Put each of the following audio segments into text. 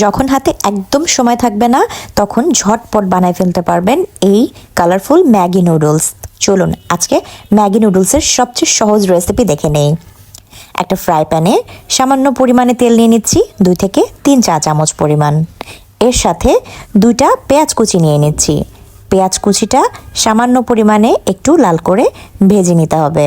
যখন হাতে একদম সময় থাকবে না তখন ঝটপট বানায় ফেলতে পারবেন এই কালারফুল ম্যাগি নুডলস। চলুন আজকে ম্যাগি নুডলসের সবচেয়ে সহজ রেসিপি দেখে নেই। একটা ফ্রাই প্যানে সামান্য পরিমাণে তেল নিয়ে নিচ্ছি, 2 থেকে 3 চা চামচ পরিমাণ। এর সাথে 2টা পেঁয়াজ কুচি নিয়ে নিচ্ছি। পেঁয়াজ কুচিটা সামান্য পরিমাণে একটু লাল করে ভেজে নিতে হবে।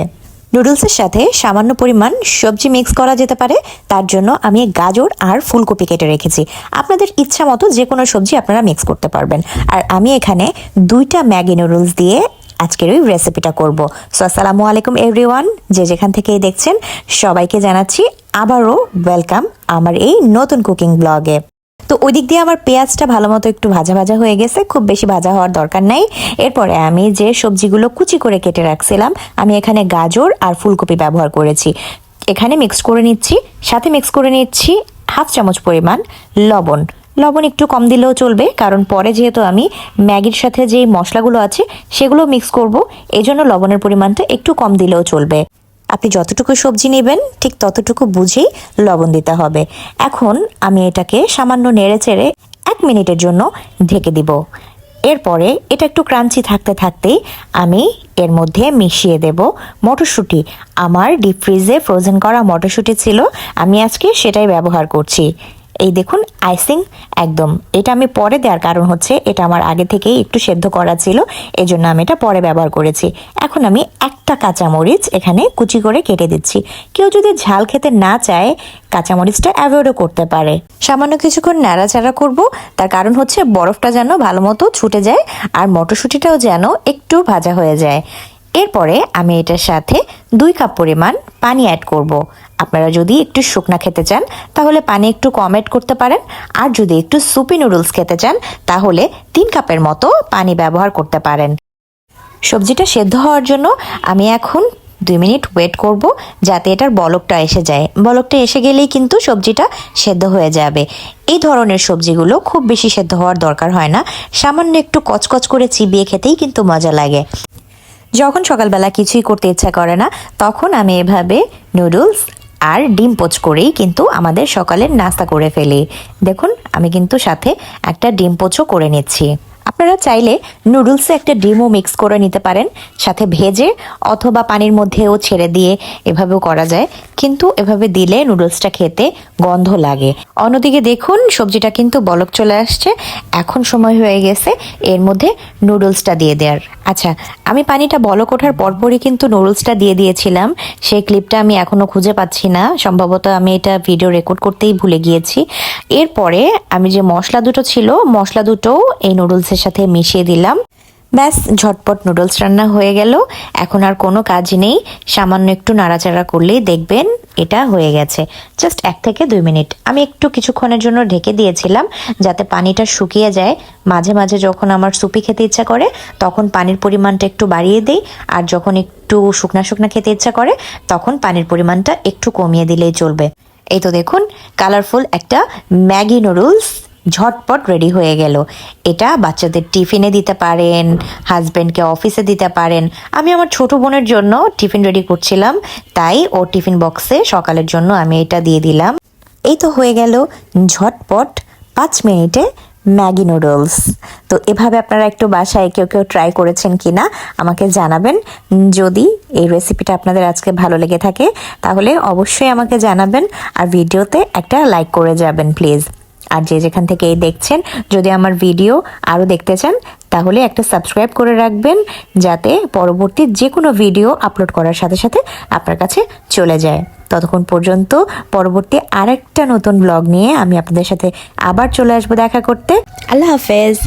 নুডলসের সাথে সামান্য পরিমাণ সবজি মিক্স করা যেতে পারে, তার জন্য আমি গাজর আর ফুলকপি কেটে রেখেছি। আপনাদের ইচ্ছা মতো যে কোনো সবজি আপনারা মিক্স করতে পারবেন। আর আমি এখানে 2টা ম্যাগি নুডলস দিয়ে আজকের ওই রেসিপিটা করব। সো আসসালামু আলাইকুম এভরিওয়ান, যে যেখান থেকেই দেখছেন সবাইকে জানাচ্ছি আবারও ওয়েলকাম আমার এই নতুন কুকিং ব্লগে। তো ওই দিক দিয়ে আমার পেঁয়াজটা ভালো মতো একটু ভাজা ভাজা হয়ে গেছে, খুব বেশি ভাজা হওয়ার দরকার নাই। এরপরে আমি যে সবজিগুলো কুচি করে কেটে রাখছিলাম, আমি এখানে গাজর আর ফুলকপি ব্যবহার করেছি। এখানে মিক্স করে নিচ্ছি, সাথে মিক্স করে নিচ্ছি 1/2 চামচ পরিমাণ লবণ। লবণ একটু কম দিলেও চলবে, কারণ পরে যেহেতু আমি ম্যাগির সাথে যে মশলাগুলো আছে সেগুলো মিক্স করব, এই জন্য লবণের পরিমাণটা একটু কম দিলেও চলবে। আপনি যতটুকু সবজি নেবেন ঠিক ততটুকু বুঝেই লবণ দিতে হবে। এখন আমি এটাকে সামান্য নেড়ে চেড়ে 1 মিনিটের জন্য ঢেকে দিব। এরপরে এটা একটু ক্রাঞ্চি থাকতে থাকতেই আমি এর মধ্যে মিশিয়ে দেব মটরশুঁটি। আমার ডিপ ফ্রিজে ফ্রোজেন করা মটরশুঁটি ছিল, আমি আজকে সেটাই ব্যবহার করছি। এই দেখুন আইসিং একদম, এটা আমি পরে দেওয়ার কারণ হচ্ছে এটা আমার আগে থেকেই একটু সেদ্ধ করা ছিল, এই জন্য আমি এটা পরে ব্যবহার করেছি। এখন আমি একটা কাঁচামরিচ এখানে কুচি করে কেটে দিচ্ছি। কেউ যদি ঝাল খেতে না চায় কাঁচামরিচটা অ্যাভয়েডও করতে পারে। সামান্য কিছুক্ষণ নাড়াচাড়া করব, তার কারণ হচ্ছে বরফটা যেন ভালো মতো ছুটে যায় আর মটরশুঁটিটাও যেন একটু ভাজা হয়ে যায়। এরপরে আমি এটার সাথে 2 কাপ পরিমাণ পানি অ্যাড করব। আপনারা যদি একটু শুকনা খেতে চান তাহলে পানি একটু কম অ্যাড করতে পারেন, আর যদি একটু সুপি নুডলস খেতে চান তাহলে 3 কাপের মতো পানি ব্যবহার করতে পারেন। সবজিটা সেদ্ধ হওয়ার জন্য আমি এখন 2 মিনিট ওয়েট করব, যাতে এটার বলকটা এসে যায়। বলকটা এসে গেলেই কিন্তু সবজিটা সেদ্ধ হয়ে যাবে। এই ধরনের সবজিগুলো খুব বেশি সেদ্ধ হওয়ার দরকার হয় না, সামান্য একটু কচকচ করে চিবিয়ে খেতেই কিন্তু মজা লাগে। যখন সকালবেলা কিছুই করতে ইচ্ছা করে না তখন আমি এভাবে নুডলস আর ডিম পোচ করেই কিন্তু আমাদের সকালের নাস্তা করে ফেলি। দেখুন আমি কিন্তু সাথে একটা ডিম পোচও করে নিচ্ছি। আপনারা চাইলে নুডলসে একটা ডিমও মিক্স করে নিতে পারেন, সাথে ভেজে অথবা পানির মধ্যেও ছেড়ে দিয়ে এভাবেও করা যায়, কিন্তু এভাবে দিলে নুডলসটা খেতে গন্ধ লাগে। অন্যদিকে দেখুন সবজিটা কিন্তু বলক চলে আসছে, এখন সময় হয়ে গেছে এর মধ্যে নুডলসটা দিয়ে দেওয়ার। আচ্ছা, আমি পানিটা বলক ওঠার পরপরই কিন্তু নুডলসটা দিয়ে দিয়েছিলাম, সেই ক্লিপটা আমি এখনো খুঁজে পাচ্ছি না, সম্ভবত আমি এটা ভিডিও রেকর্ড করতেই ভুলে গিয়েছি। এরপরে আমি যে মশলা দুটো ছিল, মশলা দুটোও এই নুডলসের সাথে মিশিয়ে দিলাম। ব্যাস, ঝটপট নুডলস রান্না হয়ে গেল। এখন আর কোনো কাজ নেই, সামান্য একটু নাড়াচাড়া করলেই দেখবেন এটা হয়ে গেছে। জাস্ট 1 থেকে 2 মিনিট আমি একটু কিছুক্ষণের জন্য ঢেকে দিয়েছিলাম যাতে পানিটা শুকিয়ে যায়। মাঝে মাঝে যখন আমার সুপি খেতে ইচ্ছা করে তখন পানির পরিমাণটা একটু বাড়িয়ে দিই, আর যখন একটু শুকনা শুকনা খেতে ইচ্ছা করে তখন পানির পরিমাণটা একটু কমিয়ে দিলেই চলবে। এই তো দেখুন কালারফুল একটা ম্যাগি নুডলস ঝটপট রেডি হয়ে গেল। এটা বাচ্চাদের টিফিনে দিতে পারেন, হাজব্যান্ডকে অফিসে দিতে পারেন। আমি আমার ছোট বোনের জন্য টিফিন রেডি করছিলাম, তাই ওর টিফিন বক্সে সকালের জন্য আমি এটা দিয়ে দিলাম। এই তো হয়ে গেল ঝটপট 5 মিনিটে ম্যাগি নুডলস। তো এভাবে আপনারা একটু বাসায় কেউ কেউ ট্রাই করেছেন কিনা আমাকে জানাবেন। যদি এই রেসিপিটা আপনাদের আজকে ভালো লেগে থাকে তাহলে অবশ্যই আমাকে জানাবেন, আর ভিডিওতে একটা লাইক করে যাবেন প্লিজ। আর যে যেখান থেকে এই দেখছেন, যদি আমার ভিডিও আরও দেখতে চান তাহলে একটা সাবস্ক্রাইব করে রাখবেন, যাতে পরবর্তী যে কোনো ভিডিও আপলোড করার সাথে সাথে আপনার কাছে চলে যায়। ততক্ষণ পর্যন্ত পরবর্তী আরেকটা নতুন ব্লগ নিয়ে আমি আপনাদের সাথে আবার চলে আসবো দেখা করতে। আল্লাহ হাফেজ।